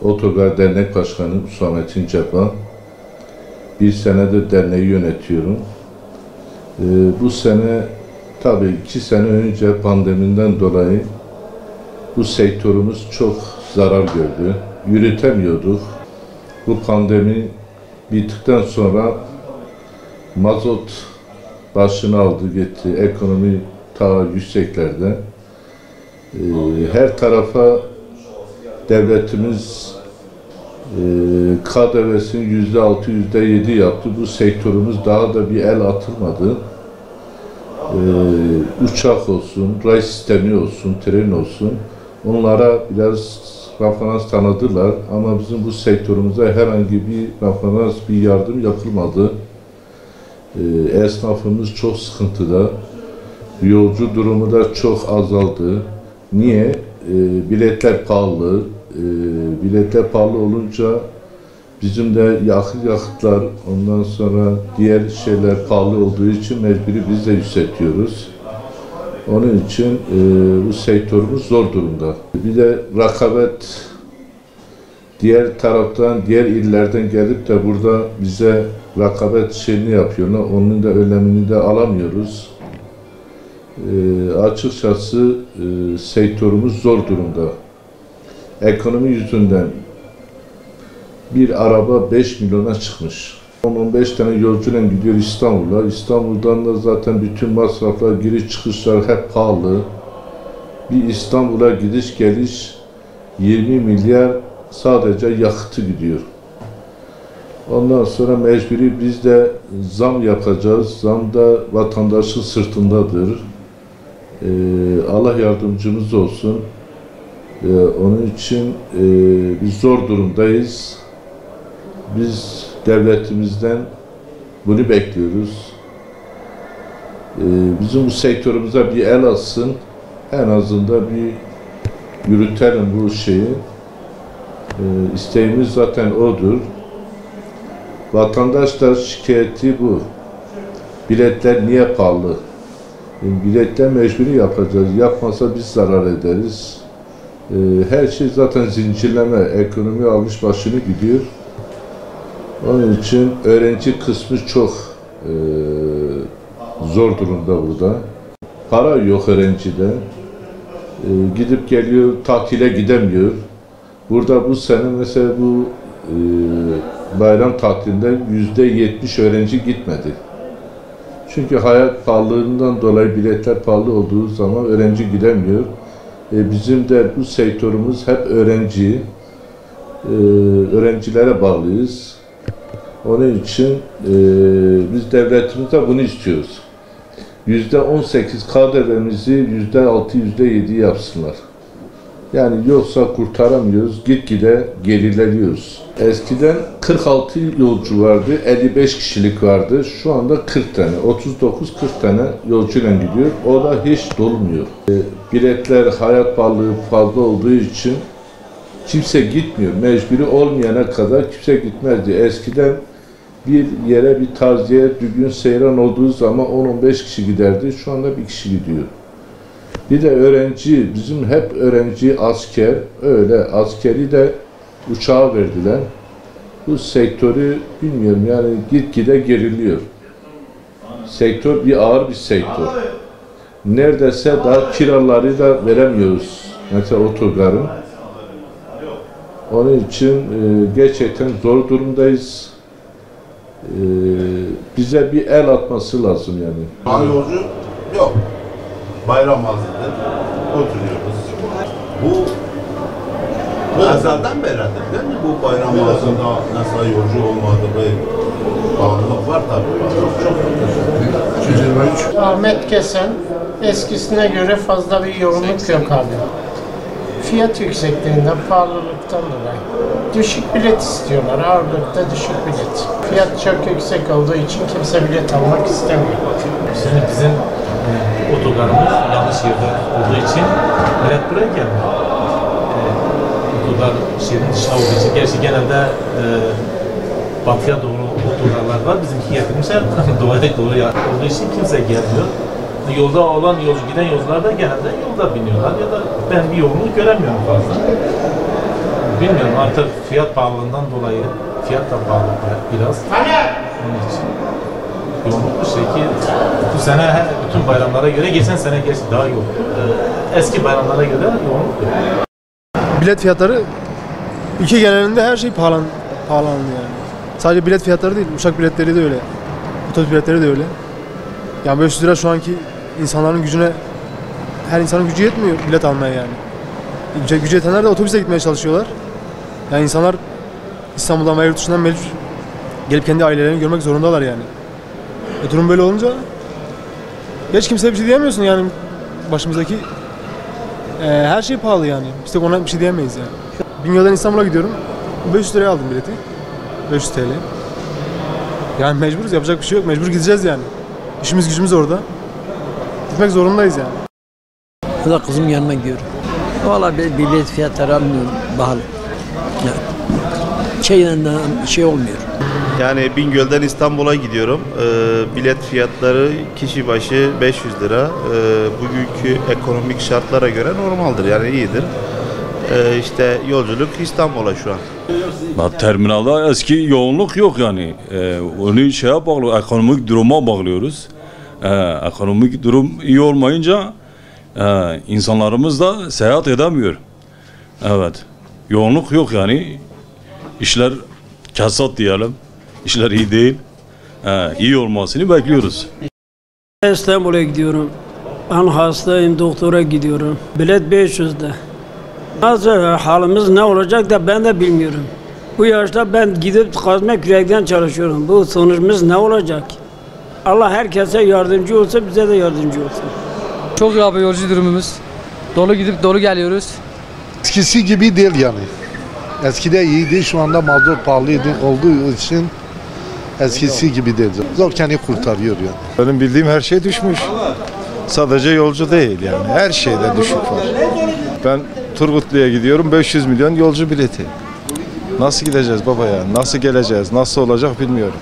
Otogar Dernek Başkanı Hüsamettin Cebba. Bir senedir derneği yönetiyorum. Bu sene, tabii 2 sene önce pandemiden dolayı bu sektörümüz çok zarar gördü. Yürütemiyorduk. Bu pandemi bittikten sonra mazot başını aldı gitti. Ekonomi ta yükseklerde. Her tarafa devletimiz KDV'sini %6, %7 yaptı. Bu sektörümüz daha da bir el atılmadı. Uçak olsun, ray sistemi olsun, tren olsun, onlara biraz referans tanıdılar ama bizim bu sektörümüze herhangi bir referans, bir yardım yapılmadı. Esnafımız çok sıkıntıda, yolcu durumu da çok azaldı. Niye? Biletler pahalı. Biletler pahalı olunca bizim de yakıtlar, ondan sonra diğer şeyler pahalı olduğu için mecburi biz de yükseltiyoruz. Onun için bu sektörümüz zor durumda. Bir de rekabet diğer taraftan, diğer illerden gelip de burada bize rekabet şeyini yapıyorlar. Onun da önlemini de alamıyoruz. Açıkçası sektörümüz zor durumda. Ekonomi yüzünden bir araba 5 milyona çıkmış. 10-15 tane yolcuyla gidiyor İstanbul'a. İstanbul'dan da zaten bütün masraflar, giriş çıkışlar hep pahalı. Bir İstanbul'a gidiş geliş 20 milyar sadece yakıtı gidiyor. Ondan sonra mecburi biz de zam yapacağız. Zam da vatandaşın sırtındadır. Allah yardımcımız olsun. Onun için biz zor durumdayız. Biz devletimizden bunu bekliyoruz. Bizim bu sektörümüze bir el atsın. En azından bir yürütelim bu şeyi. İsteğimiz zaten odur. Vatandaşlar şikayeti bu. Biletler niye pahalı? Biletler mecburi yapacağız. Yapmasa biz zarar ederiz. Her şey zaten zincirleme. Ekonomi almış başını gidiyor. Onun için öğrenci kısmı çok zor durumda burada. Para yok öğrencide. Gidip geliyor, tatile gidemiyor. Burada bu sene mesela bu bayram tatilinde %70 öğrenci gitmedi. Çünkü hayat pahalılığından dolayı biletler pahalı olduğu zaman öğrenci gidemiyor. Bizim de bu sektörümüz hep öğrencilere bağlıyız. Onun için biz devletimizden bunu istiyoruz. %18 KDV'mizi %6, %7 yapsınlar. Yani yoksa kurtaramıyoruz, gitgide gerileniyoruz. Eskiden 46 yolcu vardı, 55 kişilik vardı. Şu anda 40 tane, 39-40 tane yolcuyla gidiyor. O da hiç dolmuyor. Biletler, hayat pahalılığı fazla olduğu için kimse gitmiyor. Mecburi olmayana kadar kimse gitmezdi. Eskiden bir yere bir taziye, düğün, seyran olduğu zaman 10-15 kişi giderdi. Şu anda bir kişi gidiyor. Bir de öğrenci, bizim hep öğrenci, asker, öyle askeri de uçağa verdiler. Bu sektörü bilmiyorum yani gitgide geriliyor. Sektör bir ağır bir sektör. Neredeyse daha kiraları da veremiyoruz. Mesela otogarın. Onun için gerçekten zor durumdayız. Bize bir el atması lazım yani. Daha yolcu yok. Bayram hazırdır. Oturuyoruz. Bu azaldan beridir değil mi? Bu bayram hazırda nasıl yolcu olmadığı bağlılık var tabii. Ahmet Kesen, eskisine göre fazla bir yoğunluk yok abi. Fiyat yüksekliğinden, pahalılıktan dolayı. Düşük bilet istiyorlar, ağırlıkta düşük bilet. Fiyat çok yüksek olduğu için kimse bilet almak istemiyor. Şimdi bizim otogarımız yanlış yerde olduğu için millet buraya gelmiyor. Otogar şehrin dışına olduğu için, gerçi genelde batıya doğru otogarlardan var. Bizimki getirmişler. Doğru ya. Olduğu için kimse gelmiyor. Yolda olan giden yolcular da genelde yolda biniyorlar ya da ben bir yoğunluk göremiyorum fazla. Bilmiyorum artık fiyat pahalılığından dolayı fiyat da pahalı biraz. Onun için yoğunluk bu şekil. Bu sene bütün bayramlara göre geçen sene daha yok. Eski bayramlara göre yoğunluk yok. Bilet fiyatları ülke genelinde her şey pahalandı yani. Sadece bilet fiyatları değil, uçak biletleri de öyle. Otobüs biletleri de öyle. Yani 500 lira şu anki insanların gücüne, her insanın gücü yetmiyor bilet almaya yani. Gücü yetenler de otobüse gitmeye çalışıyorlar. Yani insanlar İstanbul'dan veya yurt dışından mecbur gelip kendi ailelerini görmek zorundalar yani. Durum böyle olunca hiç kimseye bir şey diyemiyorsun yani başımızdaki her şey pahalı yani. Biz de ona bir şey diyemeyiz yani. Bingöl'den İstanbul'a gidiyorum. 500 liraya aldım bileti. 500 TL. Yani mecburuz, yapacak bir şey yok. Mecbur gideceğiz yani. İşimiz gücümüz orada. Gitmek zorundayız yani. O da kızım yanıma gidiyorum. Valla bilet fiyatları pahalı. Şey olmuyor. Yani Bingöl'den İstanbul'a gidiyorum. Bilet fiyatları kişi başı 500 lira. Bugünkü ekonomik şartlara göre normaldir yani iyidir. İşte yolculuk İstanbul'a şu an. Terminalda eski yoğunluk yok yani. Onu şeye bağlı, ekonomik duruma bağlıyoruz. Ekonomik durum iyi olmayınca insanlarımız da seyahat edemiyor. Evet. Yoğunluk yok yani. İşler kesat diyelim. İşler iyi değil. İyi olmasını bekliyoruz. İstanbul'a gidiyorum. Ben hastayım, doktora gidiyorum. Bilet 500'de. Nasıl halimiz ne olacak da ben de bilmiyorum. Bu yaşta ben gidip kazma kürekten çalışıyorum. Bu sonucumuz ne olacak? Allah herkese yardımcı olsa bize de yardımcı olsun. Çok iyi abi yolcu durumumuz. Dolu gidip dolu geliyoruz. Eskisi gibi değil yani. Eskide iyiydi, şu anda mazot pahalıydı olduğu için eskisi gibi değil. Zor kendi kurtarıyor yani. Benim bildiğim her şey düşmüş. Sadece yolcu değil yani. Her şeyde düşük var. Ben Turgutlu'ya gidiyorum, 500 milyon yolcu bileti. Nasıl gideceğiz baba ya? Nasıl geleceğiz? Nasıl olacak bilmiyorum.